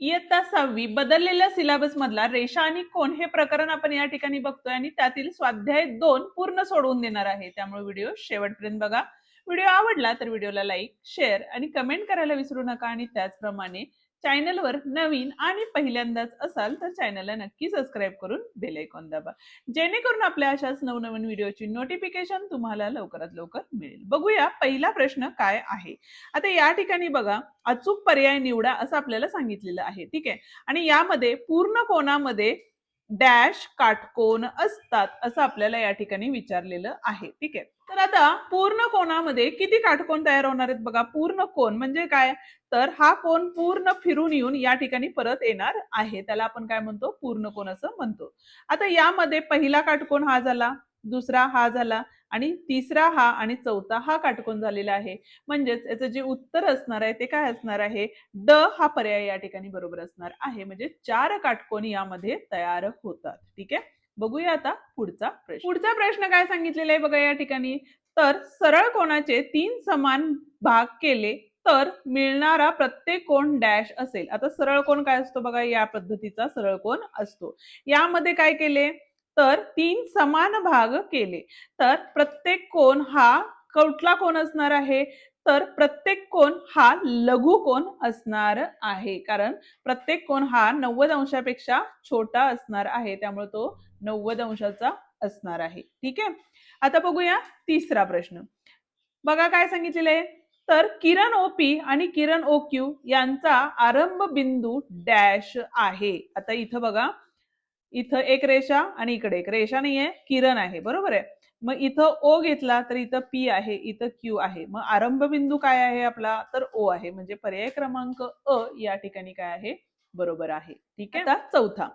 इयत्ता 6वी बदललेल्या सिलेबस मधला रेषा आणि कोन हे प्रकरण आपण या ठिकाणी बघतोय आणि त्यातील स्वाध्याय 2 पूर्ण सोडवून देणार आहे. त्यामुळे व्हिडिओ शेवटपर्यंत बघा. व्हिडिओ आवडला तर व्हिडिओला लाईक, शेअर आणि कमेंट करायला विसरू नका आणि त्याचप्रमाणे चॅनलवर नवीन आणि पहिल्यांदाच असाल तर चॅनलला नक्की सबस्क्राईब करून बेल आयकॉन दाबा, जेणेकरून आपल्या अशाच नवनवीन व्हिडिओची नोटिफिकेशन तुम्हाला लवकरात लवकर मिळेल. बघूया पहिला प्रश्न काय आहे. आता या ठिकाणी बघा, अचूक पर्याय निवडा असं आपल्याला सांगितलेलं आहे. ठीक आहे. आणि यामध्ये पूर्ण कोनामध्ये डॅश काटकोन असतात असं आपल्याला या ठिकाणी विचारलेलं आहे. ठीक आहे. तर आता पूर्ण कोनामध्ये किती काटकोन तयार होणार आहेत बघा. पूर्ण कोन म्हणजे काय, तर हा कोन पूर्ण फिरून येऊन या ठिकाणी परत येणार आहे, त्याला आपण काय म्हणतो, पूर्ण कोन असं म्हणतो. आता यामध्ये पहिला काटकोन हा झाला, दुसरा हा झाला आणि तिसरा हा आणि चौथा हा काटकोन झालेला आहे. म्हणजेच याचं जे उत्तर असणार आहे ते काय असणार आहे, ड हा पर्याय या ठिकाणी बरोबर असणार आहे. म्हणजे 4 काटकोन यामध्ये तयार होतात. ठीक आहे. बघूया आता पुढचा प्रश्न. पुढचा प्रश्न काय सांगितलेला आहे बघा या ठिकाणी, तर सरळ कोनाचे 3 समान भाग केले तर मिळणारा प्रत्येक कोन डॅश असेल. आता सरळ कोन काय असतो बघा, या पद्धतीचा सरळ कोन असतो. यामध्ये काय केले, तर 3 समान भाग केले तर प्रत्येक कोन हा कुठला कोन असणार आहे, तर प्रत्येक कोन हा लघु कोन असणार आहे. कारण प्रत्येक कोन हा 90 अंशापेक्षा छोटा असणार आहे, त्यामुळे तो 90 अंशाचा असणार आहे. ठीक आहे. आता बघूया तिसरा प्रश्न. बघा काय सांगितलेलं आहे, तर किरण ओपी आणि किरण ओक्यू यांचा आरंभ बिंदू डॅश आहे. आता इथं बघा, इथं एक रेषा आणि इकडे एक रेषा नाहीये, किरण आहे, बरोबर आहे. मग इथं ओ घेतला तर इथं पी आहे, इथं क्यू आहे. मग आरंभ बिंदू काय आहे आपला, तर ओ आहे. म्हणजे पर्याय क्रमांक अ या ठिकाणी काय आहे, बरोबर आहे. ठीक आहे. आता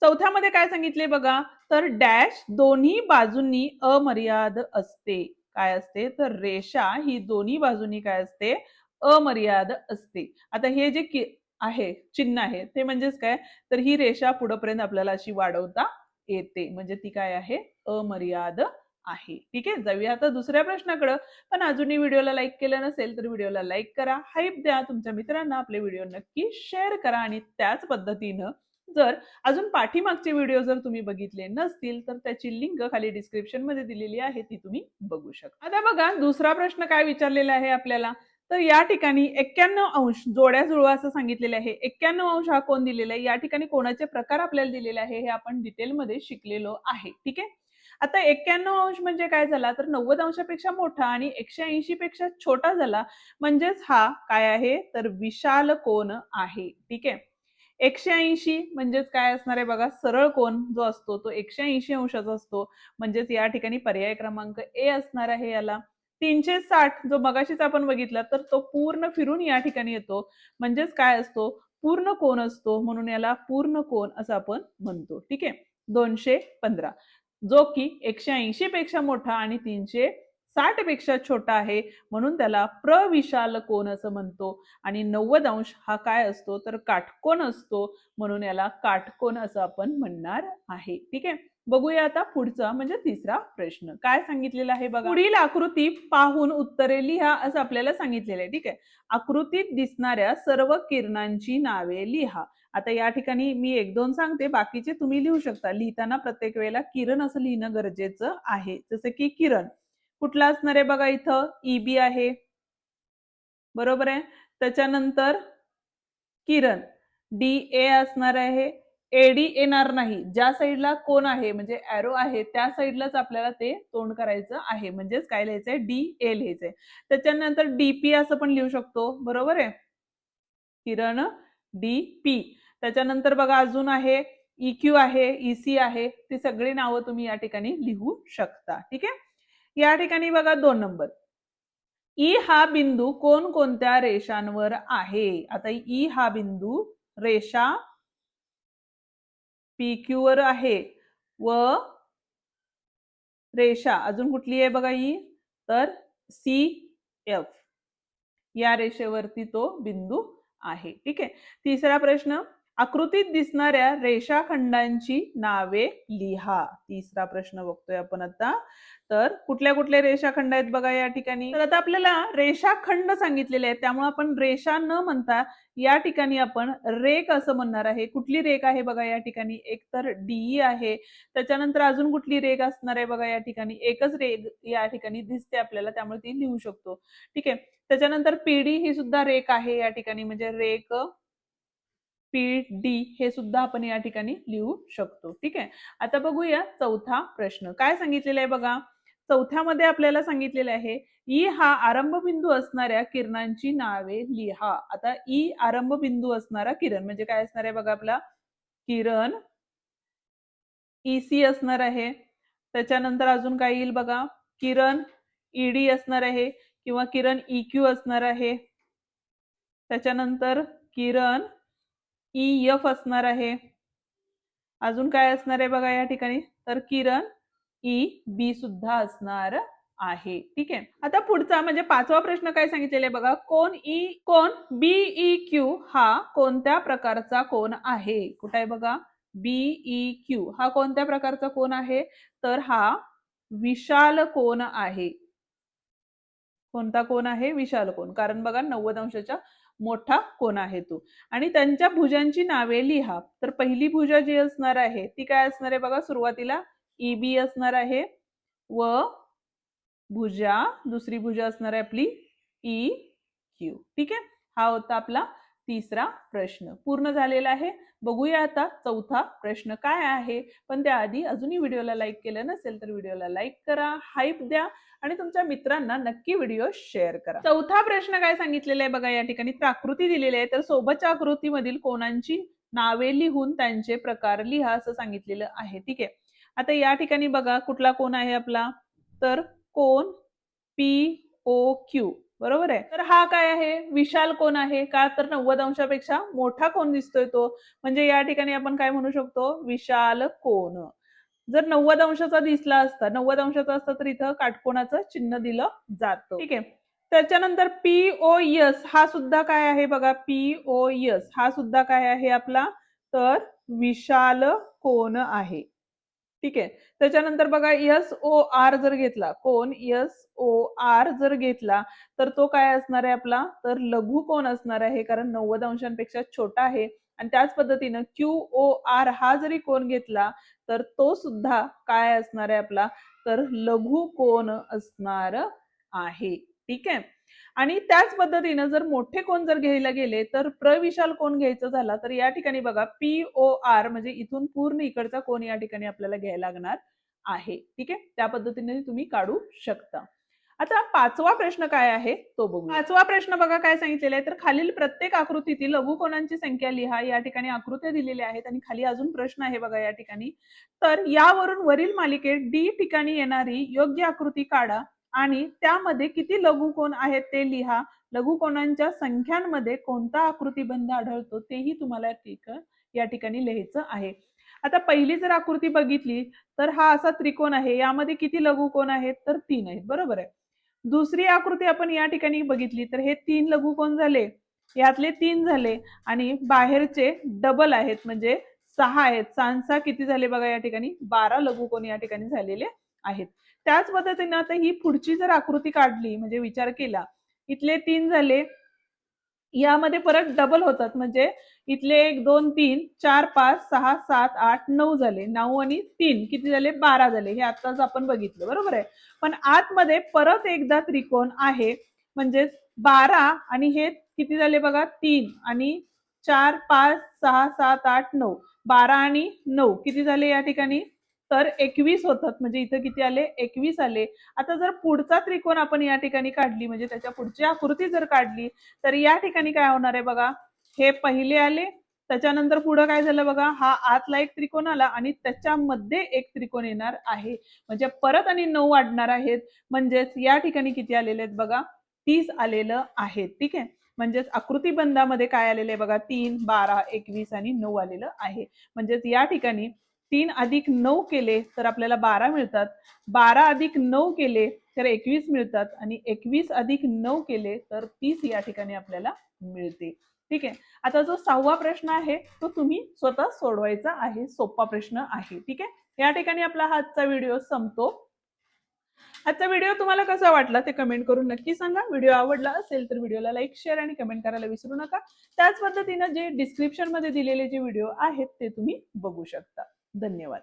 चौथ्यामध्ये काय सांगितले बघा, तर डॅश दोन्ही बाजूंनी अमर्याद असते. काय असते, तर रेषा ही दोन्ही बाजूंनी काय असते, अमर्याद असते. आता हे जे आहे चिन्ह आहे ते म्हणजेच काय, तर ही रेषा पुढेपर्यंत आपल्याला अशी वाढवता येते, म्हणजे ती काय आहे, अमर्याद आहे. ठीक आहे. जाऊया आता दुसऱ्या प्रश्नाकडे. पण अजूनही व्हिडिओला लाईक केलं नसेल तर व्हिडिओला लाईक करा, हाईप द्या, तुमच्या मित्रांना आपले व्हिडिओ नक्की शेअर करा आणि त्याच पद्धतीनं जर अजून पाठीमागचे व्हिडिओ जर तुम्ही बघितले नसतील तर त्याची लिंक खाली डिस्क्रिप्शन मध्ये दिलेली आहे, ती तुम्ही बघू शकता. आता बघा दुसरा प्रश्न काय विचारलेला आहे आपल्याला, तर या ठिकाणी 91 अंश जोड्या जुळवा असं सांगितलेलं आहे. 91 अंश हा कोण दिलेला आहे, या ठिकाणी कोणाचे प्रकार आपल्याला दिलेले आहे हे आपण डिटेलमध्ये शिकलेलो आहे. ठीक आहे. आता 91 अंश म्हणजे काय झाला, तर 90 अंशापेक्षा मोठा आणि 180 पेक्षा छोटा झाला, म्हणजेच हा काय आहे, तर विशाल कोन आहे. ठीक आहे. 180 म्हणजेच काय असणार आहे बघा, सरळ कोन जो असतो तो 180 अंशाचा असतो, म्हणजेच या ठिकाणी पर्याय क्रमांक ए असणार आहे याला. 360 जो मगाशीच आपण बघितला तर तो पूर्ण फिरून या ठिकाणी येतो, म्हणजेच काय असतो, पूर्ण कोन असतो, म्हणून याला पूर्ण कोन असं आपण म्हणतो. ठीक आहे. 215 जो की 180 पेक्षा मोठा आणि 360 पेक्षा छोटा आहे, म्हणून त्याला प्रविशाल कोन असं म्हणतो. आणि 90 अंश हा काय असतो, तर काटकोन असतो, म्हणून याला काटकोन असं आपण म्हणणार आहे. ठीक आहे. बघूया आता पुढचा म्हणजे तिसरा प्रश्न काय सांगितलेला आहे बघा. पुढील आकृती पाहून उत्तरे लिहा असं आपल्याला सांगितलेलं आहे. ठीक आहे. आकृतीत दिसणाऱ्या सर्व किरणांची नावे लिहा. आता या ठिकाणी मी 1-2 सांगते, बाकीचे तुम्ही लिहू शकता. लिहिताना प्रत्येक वेळेला किरण असं लिहिणं गरजेचं आहे. जसं की किरण कुठला असणार आहे बघा, इथं ईबी आहे, बरोबर आहे. त्याच्यानंतर किरण डी ए असणार आहे, एडी येणार नाही. ज्या साईडला कोण आहे म्हणजे एरो आहे त्या साईडलाच आपल्याला ते तोंड करायचं आहे, म्हणजेच काय लिहायचंय, डी ए लिहायचंय. त्याच्यानंतर डीपी असं पण लिहू शकतो, बरोबर आहे, किरण डी पी. त्याच्यानंतर बघा अजून आहे इक्यू आहे, ईसी आहे, ती सगळी नावं तुम्ही या ठिकाणी लिहू शकता. ठीक आहे. या ठिकाणी बघा 2 नंबर, ई हा बिंदू कोणकोणत्या रेषांवर आहे. आता ई हा बिंदू रेषा PQ वर आहे व रेषा अजून कुठली आहे बघा ई, तर CF या रेषेवरती तो बिंदू आहे. ठीक आहे. तिसरा प्रश्न, आकृतीत दिसणाऱ्या रेषाखंडांची नावे लिहा. तिसरा प्रश्न बघतोय आपण आता. तर कुठल्या कुठल्या रेषाखंड आहेत बघा या ठिकाणी. तर आता आपल्याला रेषाखंड सांगितलेले आहेत, त्यामुळे आपण रेषा न म्हणता या ठिकाणी आपण रेख असं म्हणणार आहे. कुठली रेख आहे बघा या ठिकाणी, एक तर डी आहे, त्याच्यानंतर अजून कुठली रेख असणार आहे बघा या ठिकाणी, एकच रेख या ठिकाणी दिसते आपल्याला, त्यामुळे ती लिहू शकतो. ठीक आहे. त्याच्यानंतर पीडी ही सुद्धा रेख आहे या ठिकाणी, म्हणजे रेख पी हे सुद्धा आपण या ठिकाणी लिहू शकतो. ठीक आहे. आता बघूया चौथा प्रश्न काय सांगितलेला आहे बघा. चौथ्यामध्ये आपल्याला सांगितलेलं आहे ई हा आरंभ बिंदू असणाऱ्या किरणांची नावे लिहा. आता ई आरंभ बिंदू असणारा किरण म्हणजे काय असणार आहे बघा, आपला किरण ईसी असणार आहे. त्याच्यानंतर अजून काय येईल बघा, किरण ईडी असणार आहे किंवा किरण इक्यू असणार आहे. त्याच्यानंतर किरण एफ असणार आहे. अजून काय असणार आहे बघा या ठिकाणी, तर किरण बी सुद्धा असणार आहे. ठीक आहे. आता पुढचा म्हणजे पाचवा प्रश्न काय सांगितलेला आहे बघा, कोण बीई क्यू हा कोणत्या प्रकारचा कोण आहे. कुठे आहे बघा, बीई क्यू हा कोणत्या प्रकारचा कोण आहे, तर हा विशाल कोण आहे. कोणता कोण आहे, विशाल कोण, कारण बघा 90 अंशाच्या मोठा कोण आहे तो. आणि त्यांच्या भुजांची नावे लिहा. तर पहिली भुजा जी असणार आहे ती काय असणार आहे बघा, सुरुवातीला ईबी असणार आहे व भुजा दुसरी भुजा असणार आहे आपली ई क्यू. ठीक आहे. हा होता आपला तिसरा प्रश्न पूर्ण झालेला आहे. बघूया आता चौथा प्रश्न काय आहे. पण त्याआधी अजूनही व्हिडिओला लाईक केलं नसेल तर व्हिडिओला लाईक करा, हाईप द्या आणि तुमच्या मित्रांना नक्की व्हिडिओ शेअर करा. चौथा प्रश्न काय सांगितलेला आहे बघा या ठिकाणी, आकृती दिलेली आहे, तर सोबतच्या आकृतीमधील कोणांची नावे लिहून त्यांचे प्रकार लिहा असं सांगितलेलं आहे. ठीक आहे. आता या ठिकाणी बघा कुठला कोण आहे आपला, तर कोण पी ओ क्यू, बरोबर आहे. तर हा काय आहे, विशाल कोण आहे का, तर 90 अंशापेक्षा मोठा कोण दिसतोय तो, म्हणजे या ठिकाणी आपण काय म्हणू शकतो, विशाल कोण. जर 90 अंशाचा दिसला असता, 90 अंशाचा असता तर इथं काटकोणाचं चिन्ह दिलं जातं. ठीक आहे. त्याच्यानंतर पीओएस हा सुद्धा काय आहे बघा, पीओएस हा सुद्धा काय आहे आपला, तर विशाल कोण आहे. ठीक आहे. त्याच्यानंतर बघा एस ओ आर जर घेतला, कोण एस ओ आर जर घेतला तर तो काय असणार आहे आपला, तर लघु कोण असणार आहे, कारण 90 अंशांपेक्षा छोटा आहे. आणि त्याच पद्धतीनं क्यू ओ आर हा जरी कोण घेतला तर तो सुद्धा काय असणार आहे आपला, तर लघु कोण असणार आहे. ठीक आहे. आणि त्याच पद्धतीनं जर मोठे कोण जर घ्यायला गेले तर प्रविशाल कोण घ्यायचं झाला तर या ठिकाणी बघा पी ओ आर म्हणजे इथून पूर्ण इकडचा कोण या ठिकाणी आपल्याला घ्यायला लागणार आहे. ठीक आहे. त्या पद्धतीने तुम्ही काढू शकता. आता पाचवा प्रश्न काय आहे तो बघू. पाचवा प्रश्न बघा काय सांगितलेला आहे, तर खालील प्रत्येक आकृतीतील लघुकोणांची संख्या लिहा. या ठिकाणी आकृत्या दिलेल्या आहेत आणि खाली अजून प्रश्न आहे बघा या ठिकाणी. तर यावरून वरील मालिकेत डी ठिकाणी येणारी योग्य आकृती काढा आणि त्यामध्ये किती लघुकोण आहेत ते लिहा. लघुकोणांच्या संख्यांमध्ये कोणता आकृतीबंध आढळतो तेही तुम्हाला या ठिकाणी लिहायचं आहे. आता पहिली जर आकृती बघितली तर हा असा त्रिकोण आहे, यामध्ये किती लघुकोण आहेत, तर 3 आहेत, बरोबर आहे. दुसरी आकृती आपण या ठिकाणी बघितली तर हे 3 लघुकोण झाले, यातले 3 झाले आणि बाहेरचे डबल आहेत म्हणजे 6 आहेत. 6 किती झाले बघा या ठिकाणी, 12 लघुकोण या ठिकाणी झालेले आहेत. त्याच पद्धतीने आता ही पुढची जर आकृती काढली म्हणजे विचार केला, इथले 3 झाले, यामध्ये परत डबल होतात म्हणजे इथले 1 2 3 4 5 6 7 8 9 झाले, 9 आणि 3 किती झाले, 12 झाले. हे आताच आपण बघितलं, बरोबर आहे. पण आतमध्ये परत एकदा त्रिकोण आहे म्हणजे 12 आणि हे किती झाले बघा, 3 आणि 4 5 6 7 8 9, 12 आणि 9 किती झाले या ठिकाणी, तर 21 होतात. म्हणजे इथं किती आले, 21 आले. आता जर पुढचा त्रिकोण आपण या ठिकाणी काढली म्हणजे त्याच्या पुढची आकृती जर काढली तर या ठिकाणी काय होणार आहे बघा, हे पहिले आले, त्याच्यानंतर पुढे काय झालं बघा, हा आतला एक त्रिकोण आला आणि त्याच्यामध्ये एक त्रिकोण येणार आहे म्हणजे परत आणि 9 वाढणार आहेत. म्हणजेच या ठिकाणी किती आलेले आहेत बघा, 30 आलेलं आहेत. ठीक आहे. म्हणजेच आकृतीबंधामध्ये काय आलेलं आहे बघा, 3 12 21 आणि 9 आलेलं आहे. म्हणजेच या ठिकाणी 3 अधिक 9 केले तर आपल्याला 12 मिळतात, 12 अधिक 9 केले तर 21 मिळतात आणि 21 अधिक 9 केले तर 30 या ठिकाणी आपल्याला मिळते. ठीक आहे. आता जो 6वा प्रश्न आहे तो तुम्ही स्वतः सोडवायचा आहे. सोपा प्रश्न आहे. ठीक आहे. या ठिकाणी आपला आजचा व्हिडिओ संपतो. आजचा व्हिडिओ तुम्हाला कसा वाटला ते कमेंट करून नक्की सांगा. व्हिडिओ आवडला असेल तर व्हिडिओला लाईक, शेअर आणि कमेंट करायला विसरू नका. त्याच पद्धतीने जे डिस्क्रिप्शन मध्ये दिलेले जे व्हिडिओ आहेत ते तुम्ही बघू शकता. धन्यवाद.